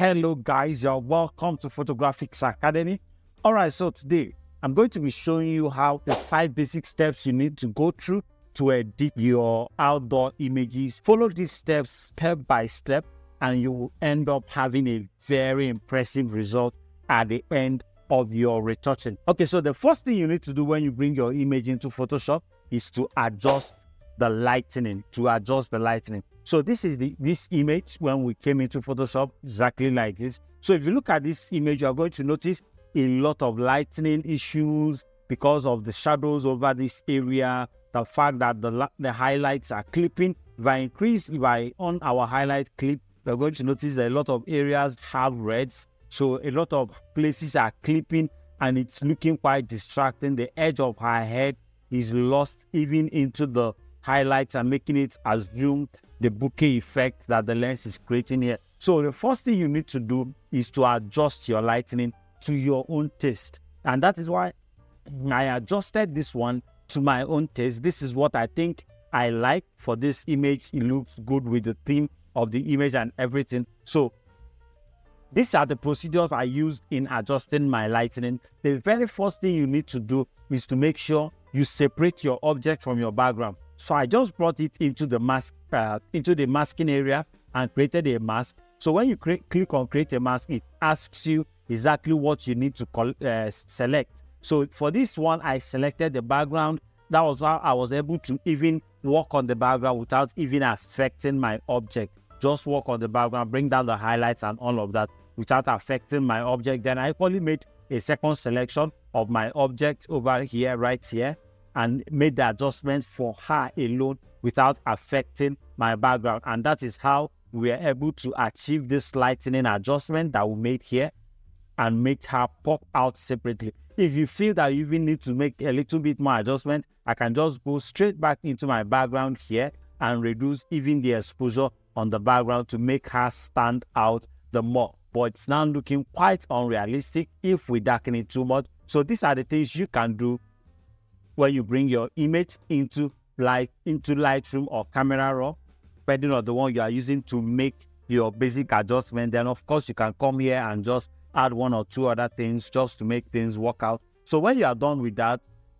Hello guys, you're welcome to Photographics Academy. Alright, so today I'm going to be showing you how the 5 basic steps you need to go through to edit your outdoor images. Follow these steps step by step and you will end up having a very impressive result at the end of your retouching. Okay, so the first thing you need to do when you bring your image into Photoshop is to adjust the lightning. So this is this image when we came into Photoshop, exactly like this. So if you look at this image, you're going to notice a lot of lightning issues because of the shadows over this area, the fact that the highlights are clipping. If I on our highlight clip, we're going to notice that a lot of areas have reds. So a lot of places are clipping and it's looking quite distracting. The edge of her head is lost even into the highlights and making it assume the bokeh effect that the lens is creating here. So the first thing you need to do is to adjust your lighting to your own taste. And that is why I adjusted this one to my own taste. This is what I think I like for this image. It looks good with the theme of the image and everything. So these are the procedures I used in adjusting my lighting. The very first thing you need to do is to make sure you separate your object from your background. So I just brought it into the mask, into the masking area and created a mask. So when you click on create a mask, it asks you exactly what you need to select. So for this one, I selected the background. That was how I was able to even work on the background without even affecting my object. Just work on the background, bring down the highlights and all of that without affecting my object. Then I equally made a second selection of my object over here, right here, and made the adjustments for her alone without affecting my background. And that is how we are able to achieve this lightening adjustment that we made here and make her pop out separately. If you feel that you even need to make a little bit more adjustment, I can just go straight back into my background here and reduce even the exposure on the background to make her stand out the more. But it's now looking quite unrealistic if we darken it too much. So these are the things you can do when you bring your image into Lightroom or Camera Raw, depending on the one you are using to make your basic adjustment. Then of course you can come here and just add one or two other things just to make things work out. So when you are done with that,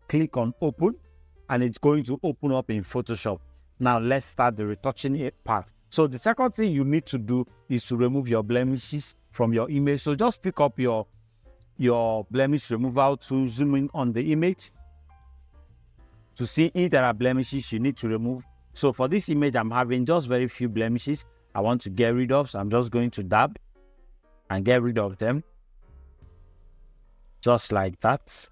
click on open and it's going to open up in Photoshop. Now let's start the retouching part. So the second thing you need to do is to remove your blemishes from your image. So just pick up your blemish removal to zoom in on the image to see if there are blemishes you need to remove. So for this image, I'm having just very few blemishes I want to get rid of. So I'm just going to dab and get rid of them. Just like that. So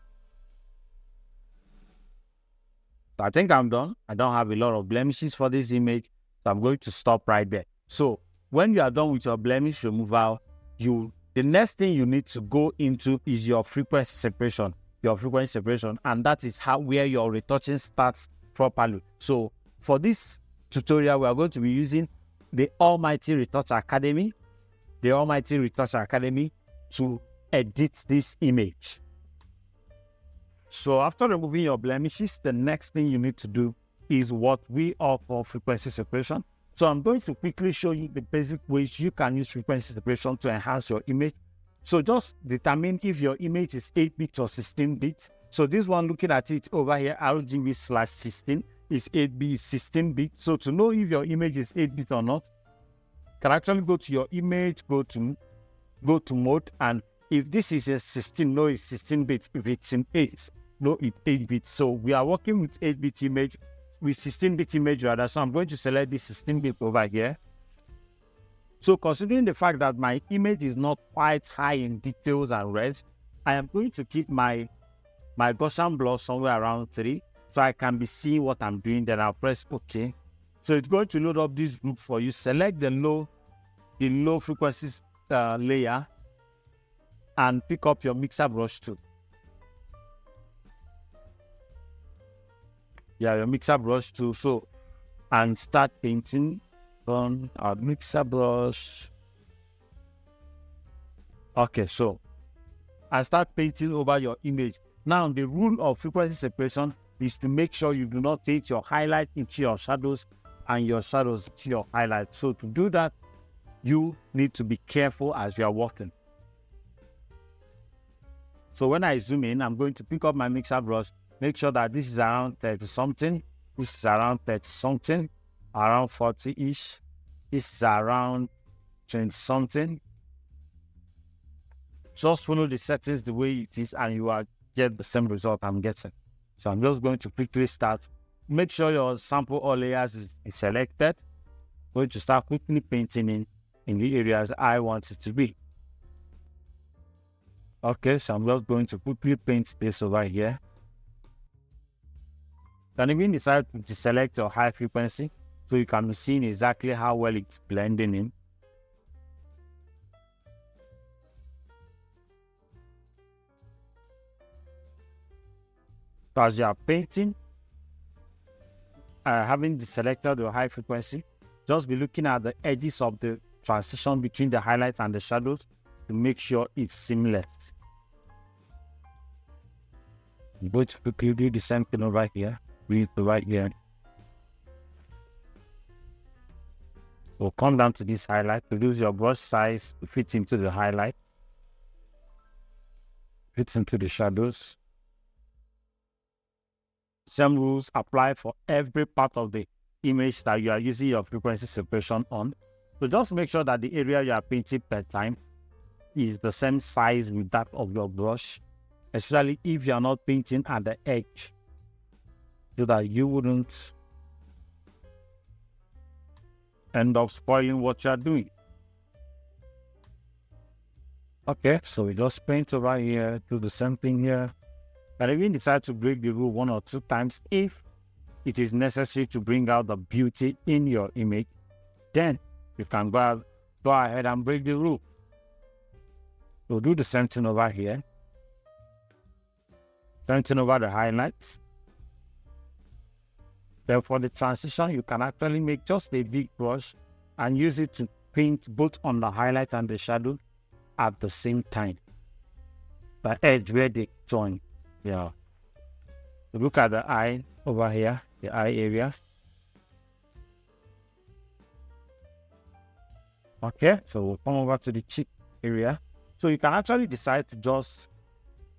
I think I'm done. I don't have a lot of blemishes for this image. So I'm going to stop right there. So when you are done with your blemish removal, the next thing you need to go into is your frequency separation. And that is where your retouching starts properly. So for this tutorial, we are going to be using the Almighty Retouch Academy, to edit this image. So after removing your blemishes, the next thing you need to do is what we call frequency separation. So I'm going to quickly show you the basic ways you can use frequency separation to enhance your image. So just determine if your image is 8-bit or 16-bit. So this one, looking at it over here, RGB/16 is 8-bit, 16-bit. So to know if your image is 8-bit or not, you can actually go to your image, go to mode, and if this is a 16, no, it's 16-bit. If it's in 8, no, it's 8-bit. So we are working with 8-bit image, with 16-bit image rather. So I'm going to select this 16-bit over here. So considering the fact that my image is not quite high in details and reds, I am going to keep my Gaussian blur somewhere around 3 so I can be seeing what I'm doing. Then I'll press OK. So it's going to load up this group for you. Select the low frequencies layer and pick up your mixer brush tool. Yeah, your mixer brush tool. So, and start painting on our mixer brush. Okay, so and start painting over your image. Now the rule of frequency separation is to make sure you do not take your highlight into your shadows and your shadows into your highlight. So to do that, you need to be careful as you are working. So when I zoom in, I'm going to pick up my mixer brush, make sure that this is around 30 something, this is around 30 something, around 40-ish, this is around 20 something. Just follow the settings the way it is and you will get the same result I'm getting. So I'm just going to quickly start. Make sure your sample all layers is selected. I'm going to start quickly painting in the areas I want it to be. Okay, so I'm just going to quickly paint this over here. Then even decide to select your high frequency so you can be seeing exactly how well it's blending in. So as you are painting, having selected your high frequency, just be looking at the edges of the transition between the highlights and the shadows to make sure it's seamless. I'm going to quickly do the same thing over here. Bring it to right here. We'll come down to this highlight. Reduce your brush size to fit into the highlight. Fits into the shadows. Same rules apply for every part of the image that you are using your frequency separation on. So just make sure that the area you are painting per time is the same size with that of your brush, especially if you are not painting at the edge, so that you wouldn't end up spoiling what you are doing. Okay, so we just paint over here, do the same thing here. But if you decide to break the rule 1 or 2 times, if it is necessary to bring out the beauty in your image, then you can go ahead and break the rule. We'll do the same thing over here. Same thing over the highlights. Then for the transition, you can actually make just a big brush and use it to paint both on the highlight and the shadow at the same time. The edge where they join. Yeah. Look at the eye over here, the eye area. Okay, so we'll come over to the cheek area. So you can actually decide to just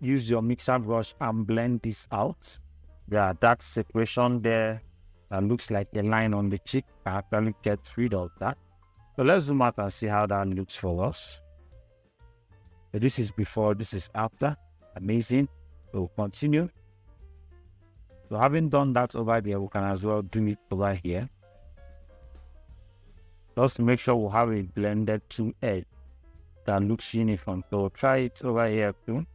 use your mixer brush and blend this out. Yeah, that separation there that looks like a line on the cheek, I actually get rid of that. So let's zoom out and see how that looks for us. So this is before, this is after. Amazing. We'll continue. So having done that over there, we can as well do it over here. Just to make sure we have a blended 2 edge that looks uniform. So we'll try it over here too.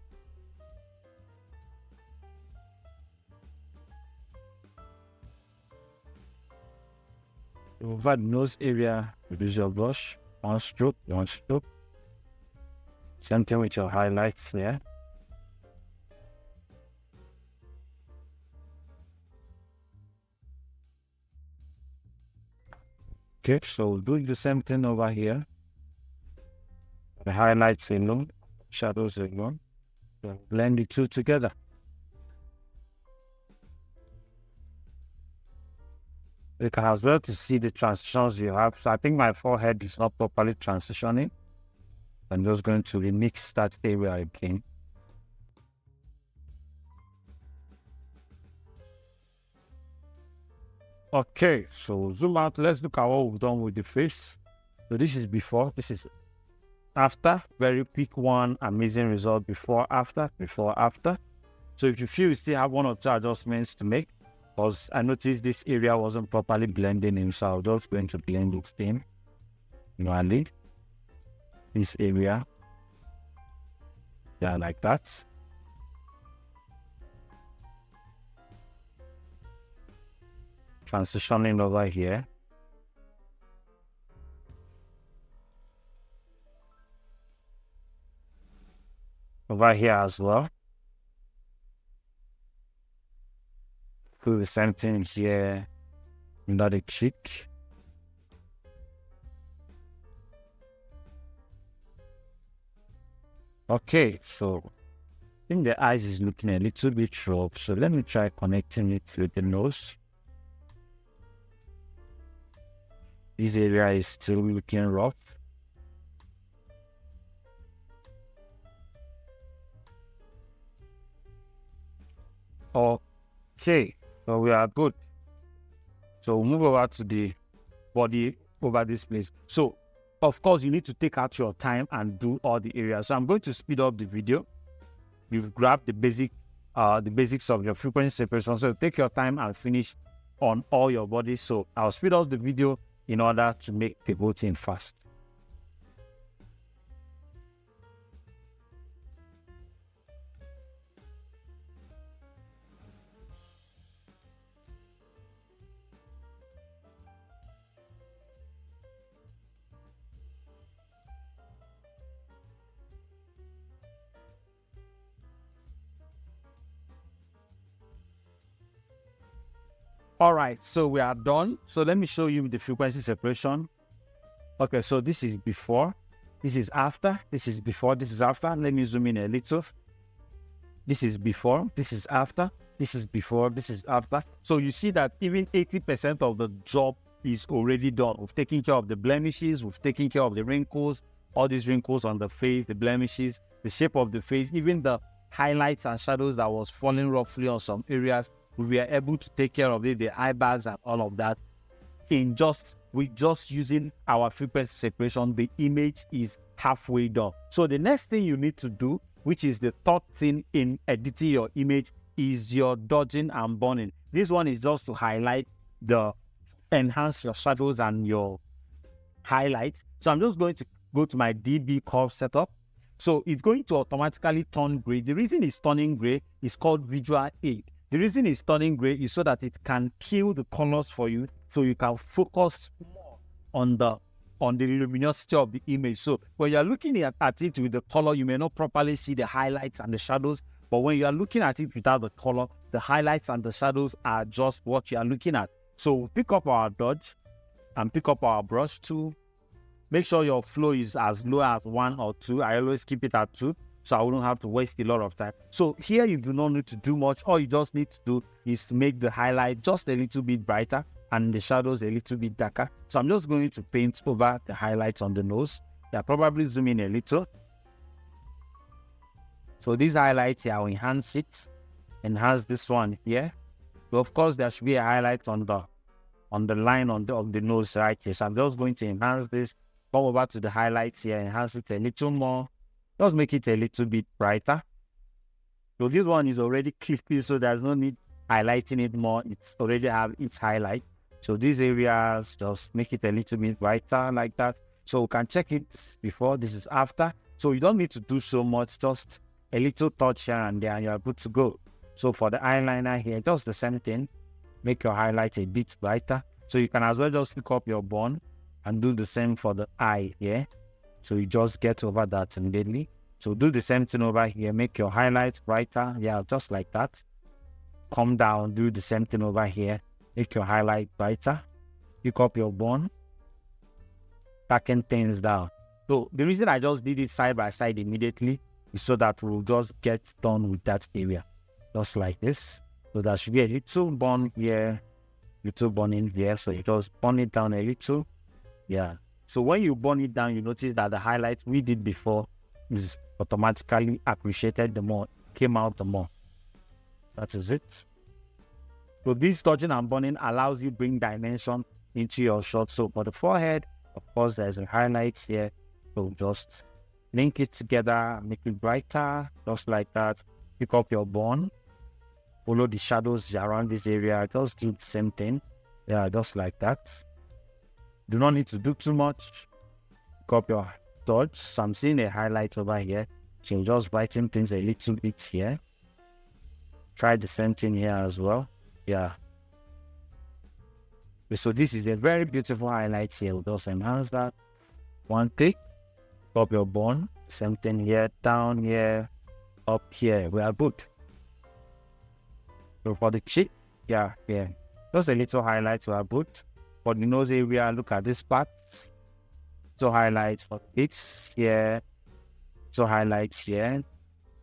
Over the nose area, reduce your brush, one stroke. Same thing with your highlights there. Okay, so we'll do the same thing over here. The highlights alone, shadows alone. So blend the two together. You can as well to see the transitions you have. So I think my forehead is not properly transitioning. I'm just going to remix that area again. Okay, so zoom out. Let's look at what we've done with the face. So this is before, this is after. Very quick one, amazing result. Before, after, before, after. So if you feel you still have 1 or 2 adjustments to make, because I noticed this area wasn't properly blending in, so I'm just going to blend it in manually. This area, yeah, like that. Transitioning over here. Over here as well. Do the same thing here under the cheek. Okay, so I think the eyes is looking a little bit rough, so let me try connecting it with the nose. This area is still looking rough. Okay, so we are good. So we'll move over to the body over this place. So of course you need to take out your time and do all the areas. So I'm going to speed up the video. You've grabbed the basics of your frequency separation. So take your time and finish on all your bodies. So I'll speed up the video in order to make the whole thing fast. All right, so we are done. So let me show you the frequency separation. Okay, so this is before, this is after, this is before, this is after. Let me zoom in a little. This is before, this is after, this is before, this is after. So you see that even 80% of the job is already done. We've taken care of the blemishes, we've taken care of the wrinkles, all these wrinkles on the face, the blemishes, the shape of the face, even the highlights and shadows that was falling roughly on some areas. We were able to take care of it, the eye bags and all of that. With just using our frequency separation, the image is halfway done. So the next thing you need to do, which is the third thing in editing your image, is your dodging and burning. This one is just to highlight enhance your shadows and your highlights. So I'm just going to go to my DB curve setup. So it's going to automatically turn gray. The reason it's turning gray is called visual aid. The reason it's turning gray is so that it can kill the colors for you, so you can focus more on the luminosity of the image. So when you're looking at it with the color, you may not properly see the highlights and the shadows, but when you are looking at it without the color, the highlights and the shadows are just what you are looking at. So we'll pick up our dodge and pick up our brush tool. Make sure your flow is as low as 1 or 2. I always keep it at 2. So I wouldn't have to waste a lot of time. So here you do not need to do much. All you just need to do is to make the highlight just a little bit brighter and the shadows a little bit darker. So I'm just going to paint over the highlights on the nose. Yeah, probably zoom in a little. So these highlights here, I'll enhance it. Enhance this one here. So of course there should be a highlight on the line of the nose right here. So I'm just going to enhance this. Come over to the highlights here, enhance it a little more. Just make it a little bit brighter. So this one is already clippy, so there's no need highlighting it more. It's already have its highlight. So these areas, just make it a little bit brighter like that. So we can check it before, this is after. So you don't need to do so much, just a little touch here and there and you're good to go. So for the eyeliner here, just the same thing. Make your highlight a bit brighter. So you can as well just pick up your bone and do the same for the eye here. So you just get over that immediately. So do the same thing over here. Make your highlights brighter. Yeah, just like that. Come down. Do the same thing over here. Make your highlight brighter. Pick up your bone. Packing things down. So the reason I just did it side by side immediately is so that we'll just get done with that area. Just like this. So there should be a little bone here. Little bone in here. So you just burn it down a little. Yeah. So when you burn it down, you notice that the highlight we did before is automatically appreciated the more, came out the more. That is it. So this dodging and burning allows you bring dimension into your shot. So for the forehead, of course, there's a highlight here. So just link it together, make it brighter, just like that. Pick up your bone. Follow the shadows around this area. Just do the same thing. Yeah, just like that. Do not need to do too much. Pick up your dodge. So I'm seeing a highlight over here. So just brighten things a little bit here. Try the same thing here as well. Yeah. So this is a very beautiful highlight here. We'll just enhance that. One tick. Pick up your bone. Same thing here. Down here. Up here. We are good. So for the cheek. Yeah. Just a little highlight. We are good. For the nose area, look at this part. So highlights for lips here. So highlights here.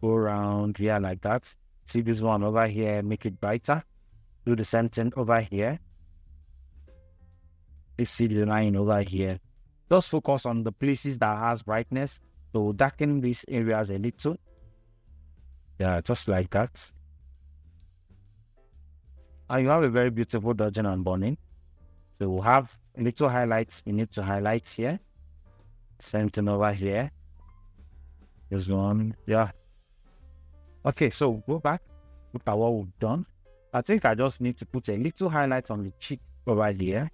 Go around here like that. See this one over here, make it brighter. Do the same thing over here. You see the line over here. Just focus on the places that has brightness. So darken these areas a little. Yeah, just like that. And you have a very beautiful dodging and burning. So we'll have little highlights we need to highlight here. Same thing over here. There's one. Yeah. Okay, so go back. Look at what we've done. I think I just need to put a little highlight on the cheek over here.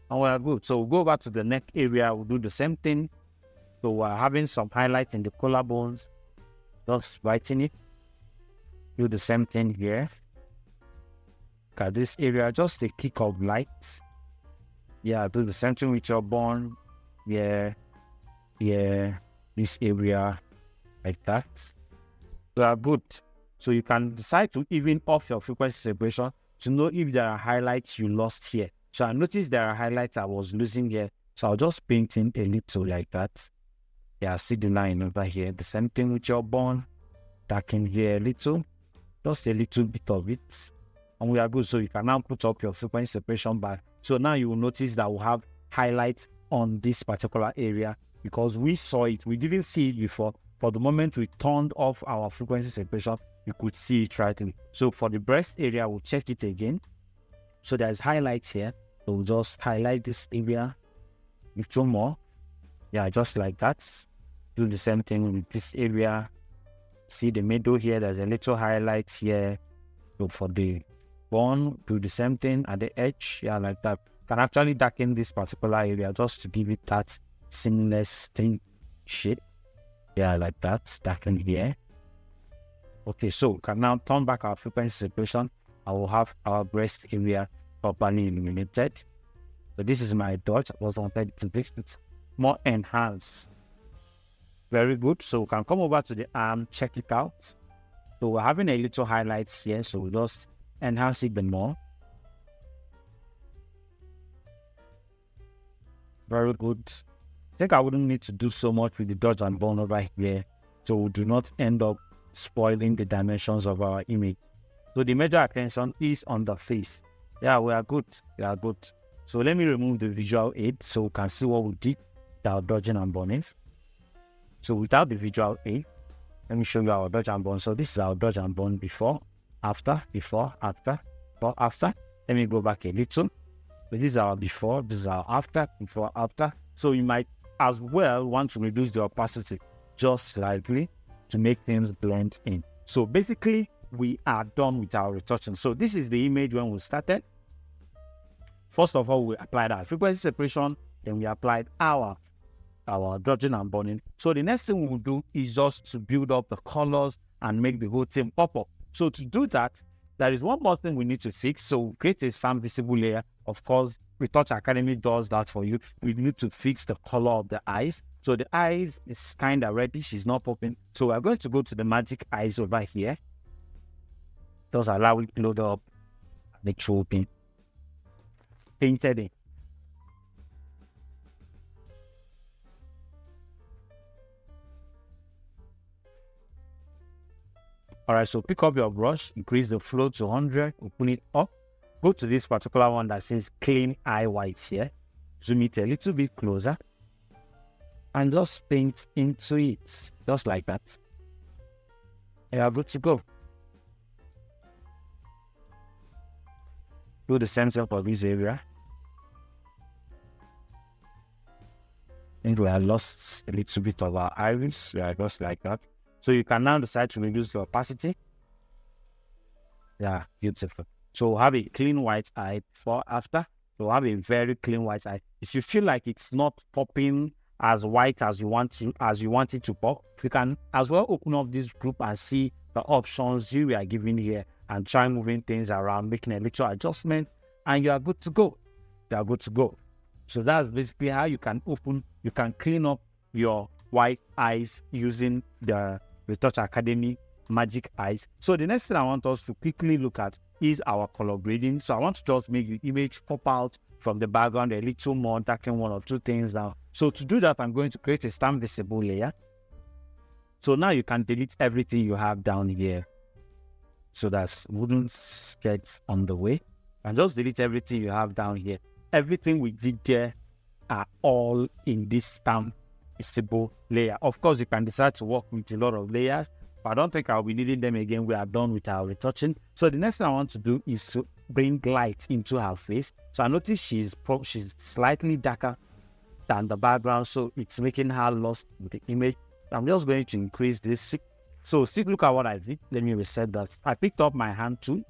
And we're good. So we'll go back to the neck area. We'll do the same thing. So we're having some highlights in the collarbones. Just writing it. Do the same thing here. Look at this area. Just a kick of light. Yeah, do the same thing with your bone. Yeah. Yeah. This area. Like that. They are good. So you can decide to even off your frequency separation to know if there are highlights you lost here. So I noticed there are highlights I was losing here. So I'll just paint in a little like that. Yeah, see the line over here. The same thing with your bone. Darken here a little. Just a little bit of it. And we are good. So you can now put up your frequency separation bar. So now you will notice that we'll have highlights on this particular area because we saw it. We didn't see it before. For the moment we turned off our frequency separation, you could see it right away. So for the breast area, we'll check it again. So there's highlights here. So we'll just highlight this area a little more. Yeah, just like that. Do the same thing with this area. See the middle here, there's a little highlight here. So for the bone, do the same thing at the edge. Yeah, like that. Can actually darken this particular area just to give it that seamless thing shape. Yeah, like that. Darken here. Okay, so we can now turn back our frequency separation. I will have our breast area properly illuminated. So this is my dodge. I was wanted to make it more enhanced. Very good. So we can come over to the arm, check it out. So we're having a little highlights here. So we'll just enhance it more. Very good. I think I wouldn't need to do so much with the dodge and bone over here. So we do not end up spoiling the dimensions of our image. So the major attention is on the face. Yeah, we are good. We are good. So let me remove the visual aid so we can see what we did with our dodging and burning. So without the visual aid, let me show you our dodge and burn. So this is our dodge and burn before, after, before, after, before, after. Let me go back a little. So this is our before, this is our after, before, after. So you might as well want to reduce the opacity just slightly to make things blend in. So basically, we are done with our retouching. So this is the image when we started. First of all, we applied our frequency separation, then we applied our dodging and burning. So the next thing we'll do is just to build up the colors and make the whole thing pop up. So to do that, there is one more thing we need to fix. So we'll create a stamp visible layer. Of course, Retouch Academy does that for you. We need to fix the color of the eyes. So the eyes is kind of reddish, it's not popping. So we're going to go to the magic eyes over here. Just allow it to load up the true pin. Painted in. Alright, so pick up your brush, increase the flow to 100, open it up. Go to this particular one that says clean eye whites here. Zoom it a little bit closer. And just paint into it. Just like that. You are good to go. Do the same thing for this area. I think we have lost a little bit of our iris. Yeah, just like that. So you can now decide to reduce the opacity. Yeah, beautiful. So we'll have a clean white eye before, after. So we'll have a very clean white eye. If you feel like it's not popping as white as you want it to pop, you can as well open up this group and see the options you are given here and try moving things around, making a little adjustment, and you are good to go. You are good to go. So that's basically how you can clean up your white eyes using the Retouch Academy magic eyes. So the next thing I want us to quickly look at is our color grading. So I want to just make the image pop out from the background a little more, darken one or two things now. So to do that, I'm going to create a stamp visible layer. So now you can delete everything you have down here. So that's wooden skirts on the way. And just delete everything you have down here. Everything we did there are all in this stamp visible layer. Of course, you can decide to work with a lot of layers, I don't think I'll be needing them again. We are done with our retouching. So the next thing I want to do is to bring light into her face. So I notice she's slightly darker than the background, so it's making her lost with the image. I'm just going to increase this. So see, look at what I did. Let me reset that. I picked up my hand tool,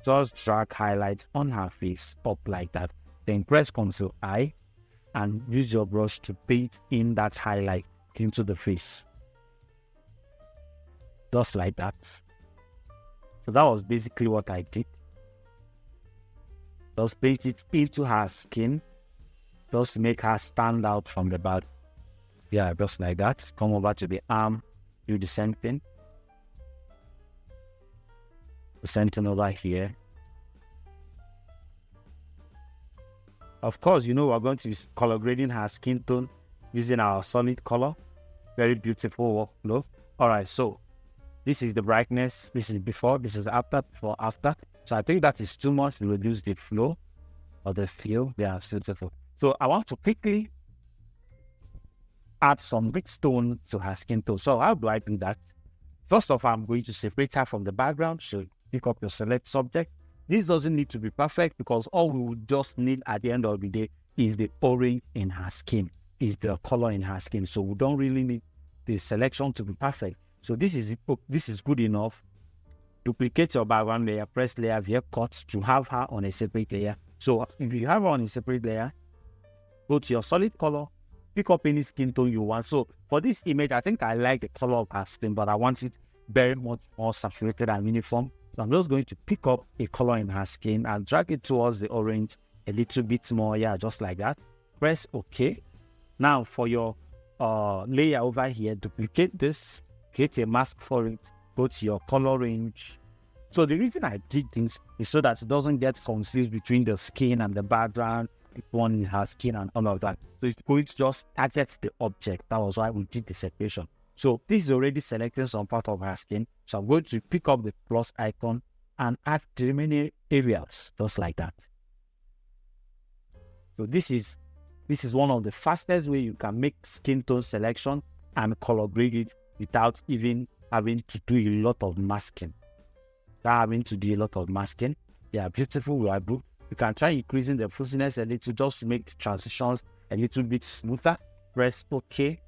just drag highlight on her face up like that. Then press Ctrl I and use your brush to paint in that highlight into the face. Just like that. So that was basically what I did. Just paint it into her skin, just to make her stand out from the back. Yeah, just like that. Come over to the arm, do the same thing. The same thing over here. Of course, you know we're going to be color grading her skin tone using our solid color. Very beautiful workflow. All right, so this is the brightness. This is before, this is after, before, after. So I think that is too much to reduce the flow or the feel. They are beautiful. So I want to quickly add some mixed tone to her skin tone. So how do I do that? First of all, I'm going to separate her from the background. So pick up your select subject. This doesn't need to be perfect because all we would just need at the end of the day is the orange in her skin, is the color in her skin. So we don't really need the selection to be perfect. So this is good enough. Duplicate your background layer, press layer via cut to have her on a separate layer. So if you have her on a separate layer, go to your solid color, pick up any skin tone you want. So for this image, I think I like the color of her skin, but I want it very much more saturated and uniform. So I'm just going to pick up a color in her skin and drag it towards the orange a little bit more. Yeah, just like that. Press OK. Now for your layer over here, duplicate this, create a mask for it, go to your color range. So the reason I did this is so that it doesn't get confused between the skin and the background, one in her skin and all of that. So it's going to just target the object. That was why we did the separation. So this is already selecting some part of her skin. So I'm going to pick up the plus icon and add the remaining areas, just like that. So this is one of the fastest way you can make skin tone selection and color grade it without even having to do a lot of masking. Yeah, beautiful. You can try increasing the fuzziness a little just to make the transitions a little bit smoother. Press OK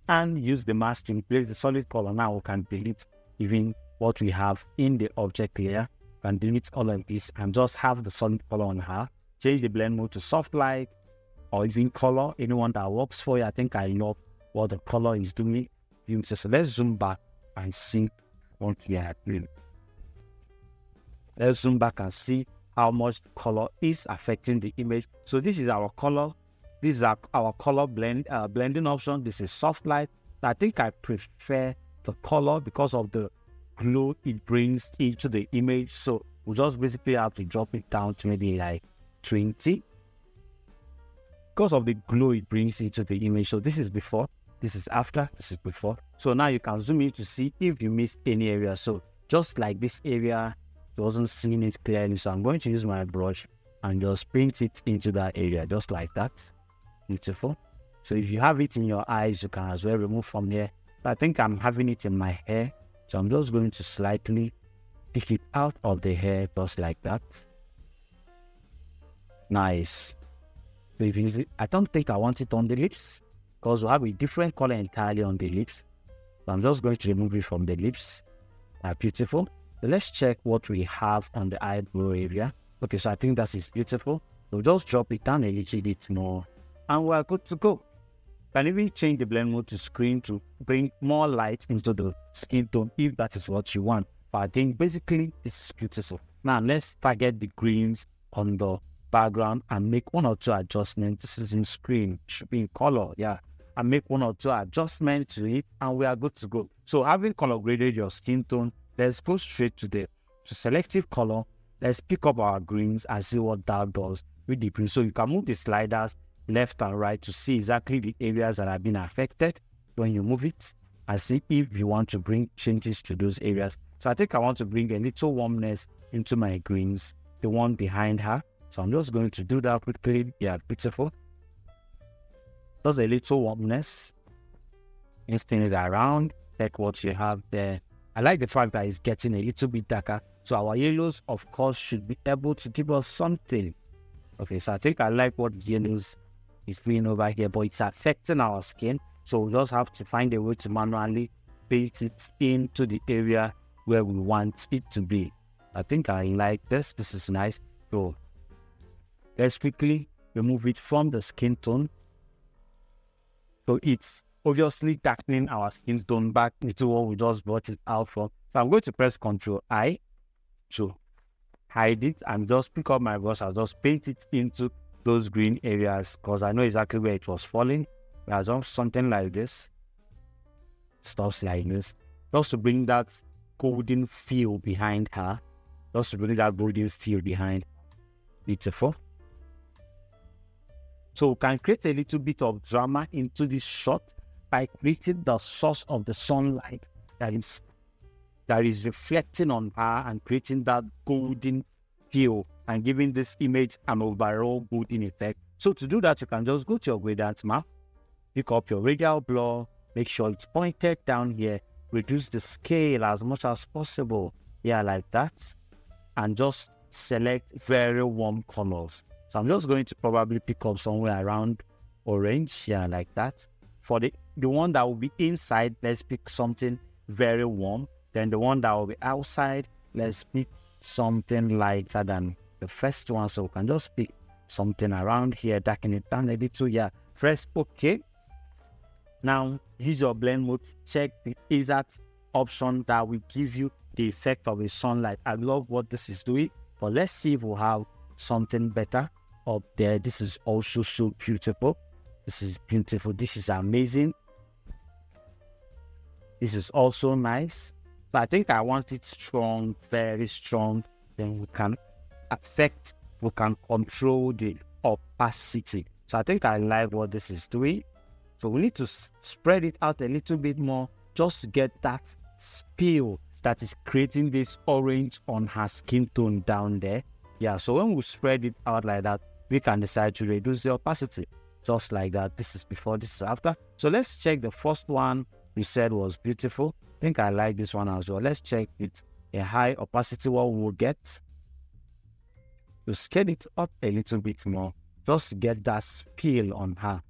and use the mask to replace the solid color. Now we can delete even what we have in the object layer. We can delete all of this and just have the solid color on her. Change the blend mode to soft light or even color, anyone that works for you. I think I know what the color is doing. So let's zoom back and see what we are doing. Let's zoom back and see how much the color is affecting the image. So this is our color. This is our color blending option. This is soft light. I think I prefer the color because of the glow it brings into the image. So we just basically have to drop it down to maybe like 20 because of the glow it brings into the image. So this is before, this is after, this is before. So now you can zoom in to see if you missed any area. So just like this area, I wasn't seeing it clearly. So I'm going to use my brush and just paint it into that area, just like that. Beautiful. So if you have it in your eyes, you can as well remove from here. But I think I'm having it in my hair. So I'm just going to slightly pick it out of the hair, just like that. Nice. So if you see, I don't think I want it on the lips because we have a different color entirely on the lips. So I'm just going to remove it from the lips. Beautiful. So let's check what we have on the eyebrow area. Okay, so I think that is beautiful. So just drop it down a little bit more and we're good to go. Can even change the blend mode to screen to bring more light into the skin tone if that is what you want. But I think basically this is beautiful. Now let's target the greens on the background and make one or two adjustments. This is in screen, should be in color, yeah. And make one or two adjustments to it and we are good to go. So having color graded your skin tone, let's go straight to selective color. Let's pick up our greens and see what that does with the green. So you can move the sliders left and right to see exactly the areas that have been affected when you move it and see if you want to bring changes to those areas. So I think I want to bring a little warmness into my greens, the one behind her. So I'm just going to do that quickly. Yeah, beautiful. Just a little warmness. move things around, check what you have there. I like the fact that it's getting a little bit darker. So our yellows, of course, should be able to give us something. Okay, so I think I like what yellows is doing over here, but it's affecting our skin. So we just have to find a way to manually paint it into the area where we want it to be. I think I like this. This is nice. So let's quickly remove it from the skin tone. So it's obviously darkening our skin tone back into what we just brought it out from. So I'm going to press Ctrl I to hide it and just pick up my brush. I'll just paint it into those green areas because I know exactly where it was falling. I'll just something like this, stuff like this, just to bring that golden feel behind her. Just to bring that golden feel behind. Beautiful. So we can create a little bit of drama into this shot by creating the source of the sunlight that is reflecting on her and creating that golden feel and giving this image an overall golden effect. So to do that, you can just go to your gradient map, pick up your radial blur, make sure it's pointed down here, reduce the scale as much as possible, yeah, like that, and just select very warm colors. So I'm just going to probably pick up somewhere around orange, yeah, like that. For the one that will be inside, let's pick something very warm. Then the one that will be outside, let's pick something lighter than the first one. So we can just pick something around here, darken it down a little, yeah. Press OK. Now use your blend mode, check the exact option that will give you the effect of a sunlight. I love what this is doing, but let's see if we'll have something better up there. This is also so beautiful. This is beautiful. This is amazing. This is also nice. But I think I want it strong, very strong. Then we can control the opacity. So I think I like what this is doing. So we need to spread it out a little bit more just to get that spill that is creating this orange on her skin tone down there. Yeah, so when we spread it out like that, we can decide to reduce the opacity. Just like that. This is before, this is after. So let's check the first one we said was beautiful. I think I like this one as well. Let's check with a high opacity what we will get. To scale it up a little bit more. Just to get that spill on her.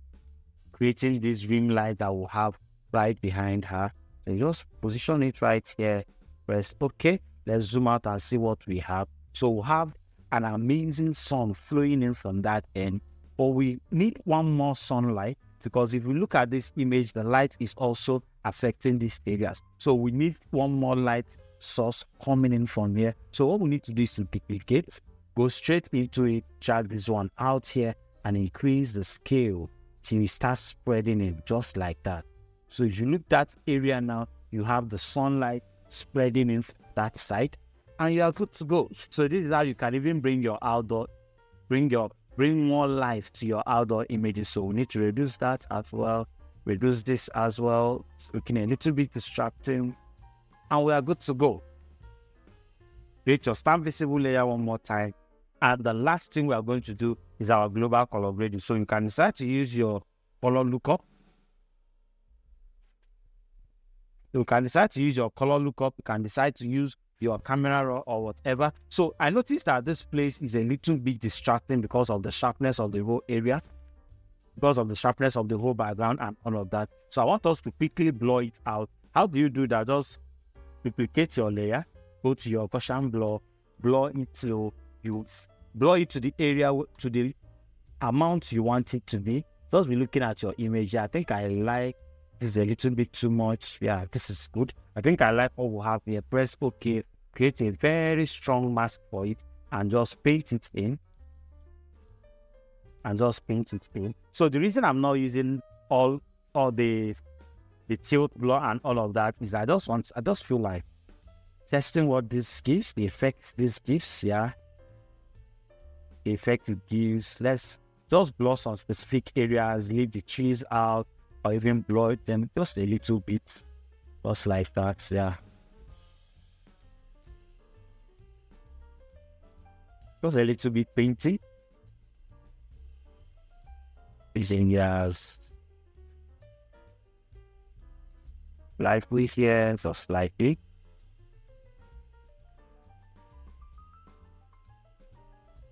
Creating this ring light that we'll have right behind her. So you just position it right here. Press OK. Let's zoom out and see what we have. So we'll have an amazing sun flowing in from that end. But we need one more sunlight because if we look at this image, the light is also affecting these areas. So we need one more light source coming in from here. So what we need to do is to duplicate, go straight into it, drag this one out here and increase the scale till we start spreading it just like that. So if you look at that area now, you have the sunlight spreading in that side and you are good to go. So this is how you can even bring your outdoor, bring more life to your outdoor images. So we need to reduce that as well, reduce this as well. It's looking a little bit distracting and we are good to go. Create your stamp visible layer one more time. And the last thing we are going to do is our global color grading. So you can decide to use your color lookup. You can decide to use your color lookup. You can decide to use your camera or whatever. So I noticed that this place is a little bit distracting because of the sharpness of the whole area, because of the sharpness of the whole background and all of that. So I want us to quickly blur it out. How do you do that? Just duplicate your layer, go to your Gaussian blur, blur it to the area, to the amount you want it to be. Just be looking at your image. I think I like this is a little bit too much. Yeah, this is good. I think I like what we have here. Press OK, create a very strong mask for it and just paint it in. So the reason I'm not using all the tilt blur and all of that is I just feel like testing what this gives, the effects this gives, yeah. The effect it gives. Let's just blur some specific areas, leave the trees out, or even blur them just a little bit. Just like that, yeah. Just a little bit painting. These areas. slightly here, just slightly.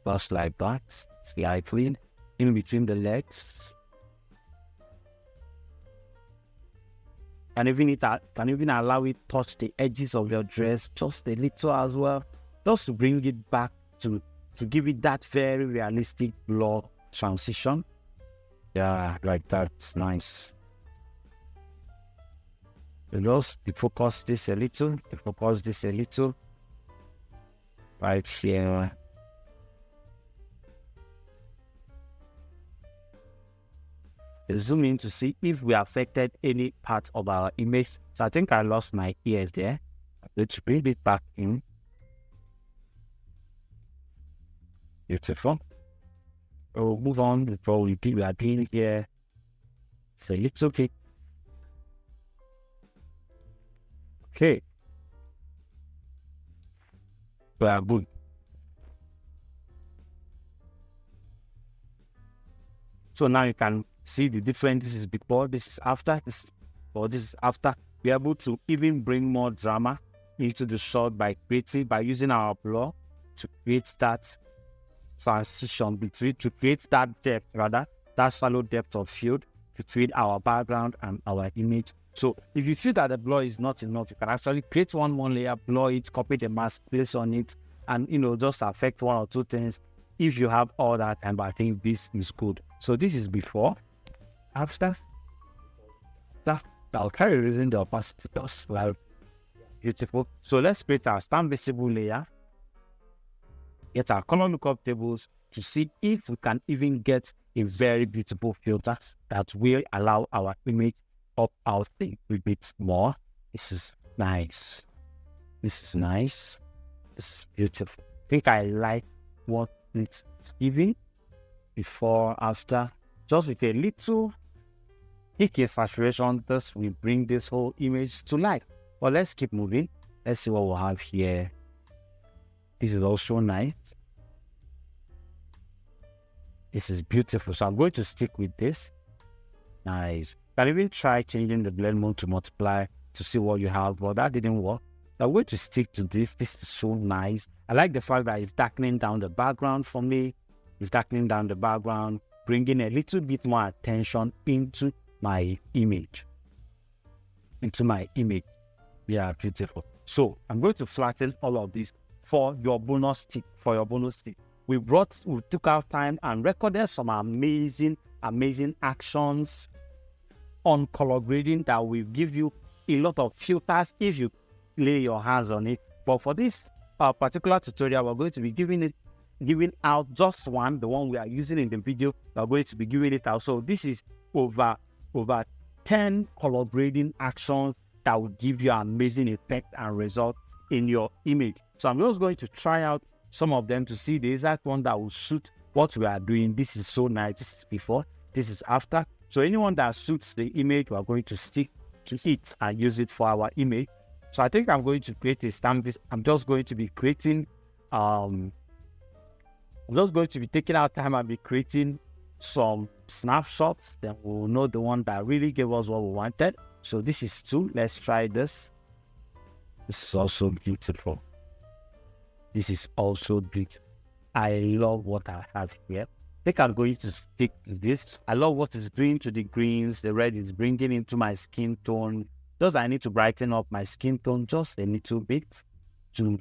Just like that, slightly in between the legs. And even it can even allow it touch the edges of your dress just a little as well, just to bring it back to give it that very realistic blur transition. Yeah, like that's nice. Just defocus this a little, defocus this a little, right here. Zoom in to see if we affected any part of our image. So I think I lost my ears there. Let's bring it back in. Beautiful. We'll move on before we are doing here. It's a little bit. Okay. Good. So now you can see the difference. This is before, this is after, this is after. We're able to even bring more drama into the shot by using our blur to create that transition between, to create that depth, rather, that shallow depth of field between our background and our image. So if you feel that the blur is not enough, you can actually create one more layer, blur it, copy the mask, place on it, and just affect one or two things if you have all that time. But I think this is good. So this is before, after. I'll carry using the opacity just like beautiful. So let's create our stamp visible layer, get our color lookup tables to see if we can even get a very beautiful filter that will allow our image up out a bit more. This is nice. This is nice. This is beautiful. I think I like what it's giving before, after, just with a little hickey saturation. Thus we bring this whole image to life. But let's keep moving. Let's see what we'll have here. This is also nice. This is beautiful. So I'm going to stick with this. Nice. You can even try changing the blend mode to multiply to see what you have, but that didn't work. I'm going to stick to this. This is so nice. I like the fact that it's darkening down the background for me. It's darkening down the background, bringing a little bit more attention into my image. Yeah, beautiful. So I'm going to flatten all of this for your bonus stick. We took our time and recorded some amazing actions on color grading that will give you a lot of filters if you lay your hands on it. But for this particular tutorial, we're going to be giving out just one, the one we are using in the video. We're going to be giving it out. So this is over 10 color grading actions that will give you amazing effect and result in your image. So I'm just going to try out some of them to see the exact one that will suit what we are doing. This is so nice. This is before, this is after. So anyone that suits the image, we are going to stick to it and use it for our image. So I think I'm going to create a stamp. I'm just going to be creating, I'm just going to be taking our time and be creating some snapshots. Then we'll know the one that really gave us what we wanted. So this is 2. Let's try this. This is also beautiful. This is also beautiful. I love what I have here. I think I'm going to stick to this. I love what it's doing to the greens. The red is bringing into my skin tone. Just I need to brighten up my skin tone just a little bit to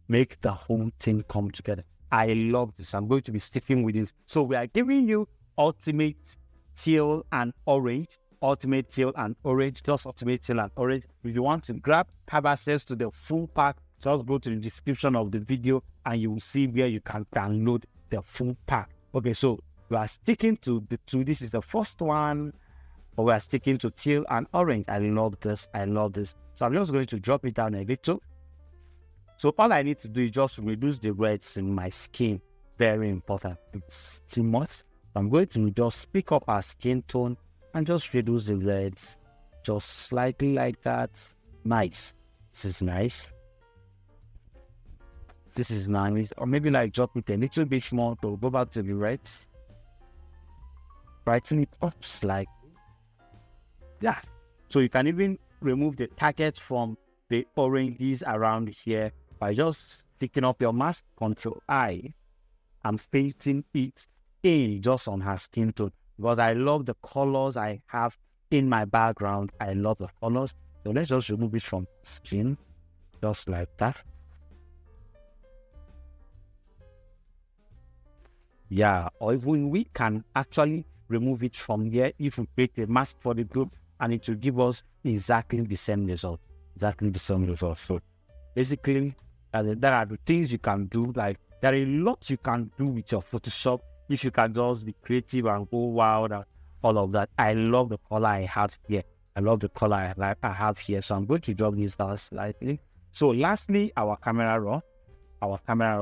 make the whole thing come together. I love this. I'm going to be sticking with this. So we are giving you ultimate teal and orange. Ultimate teal and orange. Just ultimate teal and orange. If you want to have access to the full pack, just go to the description of the video and you will see where you can download the full pack. Okay, so we are sticking to the 2. This is the first one. But we are sticking to teal and orange. I love this. I love this. So I'm just going to drop it down a little. So all I need to do is just reduce the reds in my skin. Very important. It's too much. I'm going to just pick up our skin tone and just reduce the reds. Just slightly like that. Nice. This is nice. This is nice. Or maybe like drop it a little bit more to go back to the reds. Brighten it up slightly. Yeah. So you can even remove the target from the oranges around here by just picking up your mask, Control I, and painting it in just on her skin tone, because I love the colors I have in my background. I love the colors. So let's just remove it from skin, just like that. Yeah, or even we can actually remove it from here if we create a mask for the group, and it will give us exactly the same result. So basically, there are the things you can do. Like, there are a lot you can do with your Photoshop if you can just be creative and go wild and all of that. I love the color I have here. I have here. So I'm going to drop this down slightly. So lastly, our camera raw.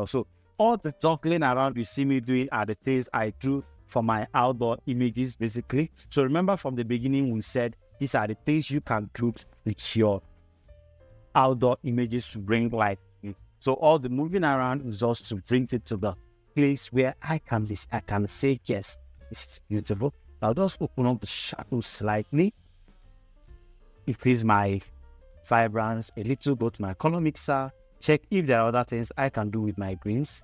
So all the juggling around you see me doing are the things I do for my outdoor images, basically. So remember from the beginning, we said these are the things you can do with your outdoor images to bring light. So all the moving around is just to bring it to the place where I can say, yes, this is beautiful. I'll just open up the shadow slightly, increase my vibrance a little, go to my color mixer, check if there are other things I can do with my greens.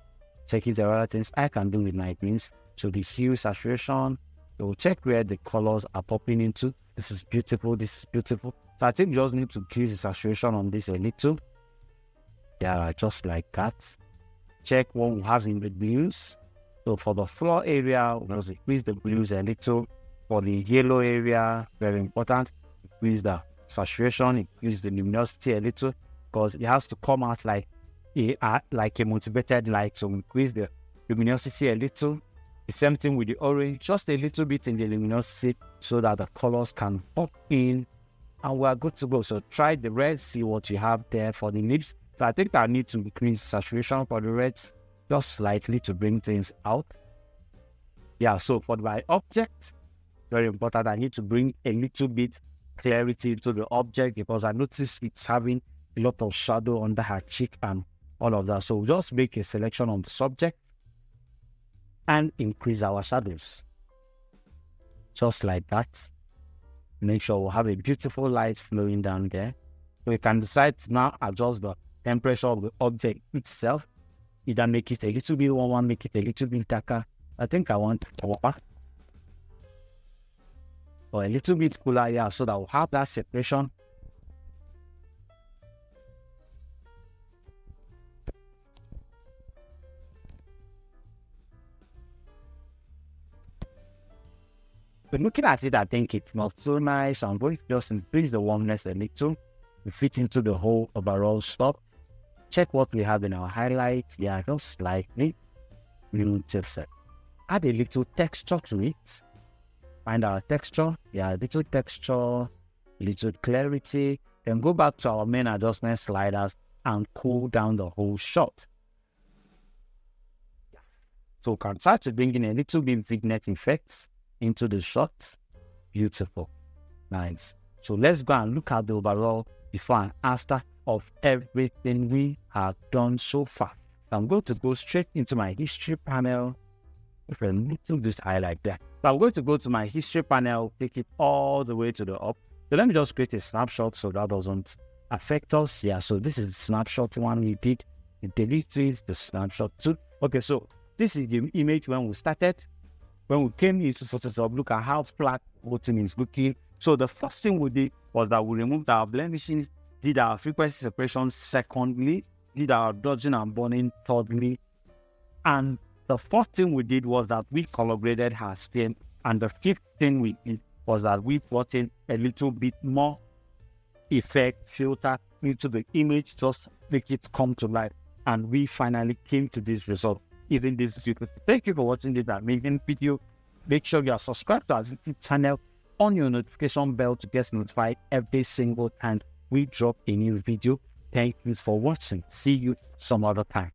So the hue, saturation, so check where the colors are popping into. This is beautiful. So I think you just need to increase the saturation on this a little. Yeah, just like that. Check what we have in the blues. So for the floor area, we'll just increase the blues a little. For the yellow area, very important, increase the saturation, increase the luminosity a little, because it has to come out like a motivated light. So increase the luminosity a little. The same thing with the orange, just a little bit in the luminosity so that the colors can pop in, and we're good to go. So try the red, see what you have there for the lips. So I think I need to increase saturation for the reds just slightly to bring things out. Yeah, so for my object, very important, I need to bring a little bit clarity to the object, because I noticed it's having a lot of shadow under her cheek and all of that. So just make a selection on the subject and increase our shadows just like that. Make sure we have a beautiful light flowing down there. So we can decide to now adjust the temperature of the object itself, either make it a little bit warmer, make it a little bit darker. I think I want warmer or a little bit cooler, yeah, so that we'll have that separation. But looking at it, I think it's not so nice. I'm going to just increase the warmness a little to fit into the whole overall stuff. Check what we have in our highlights. Yeah, just slightly. Beautiful. Add a little texture to it. Find our texture. Yeah, little texture, little clarity. Then go back to our main adjustment sliders and cool down the whole shot. So we can start to bring in a little bit vignette effects into the shot. Beautiful. Nice. So let's go and look at the overall before and after of everything we have done so far. So I'm going to go straight into my history panel with a little this highlight there. So I'm going to go to my history panel, take it all the way to the up. So let me just create a snapshot so that doesn't affect us. Yeah, so this is the snapshot one we did. It deletes the snapshot two. Okay, so this is the image when we started. When we came into Photoshop, look at how flat the whole thing is looking. So the first thing we did was that we removed our blemishes, did our frequency separation secondly, did our dodging and burning thirdly, and the fourth thing we did was that we color graded her skin, and the fifth thing we did was that we brought in a little bit more effect filter into the image, just make it come to life, and we finally came to this result. Even this video. Thank you for watching this amazing video. Make sure you are subscribed to our YouTube channel, on your notification bell to get notified every single time we drop a new video. Thank you for watching. See you some other time.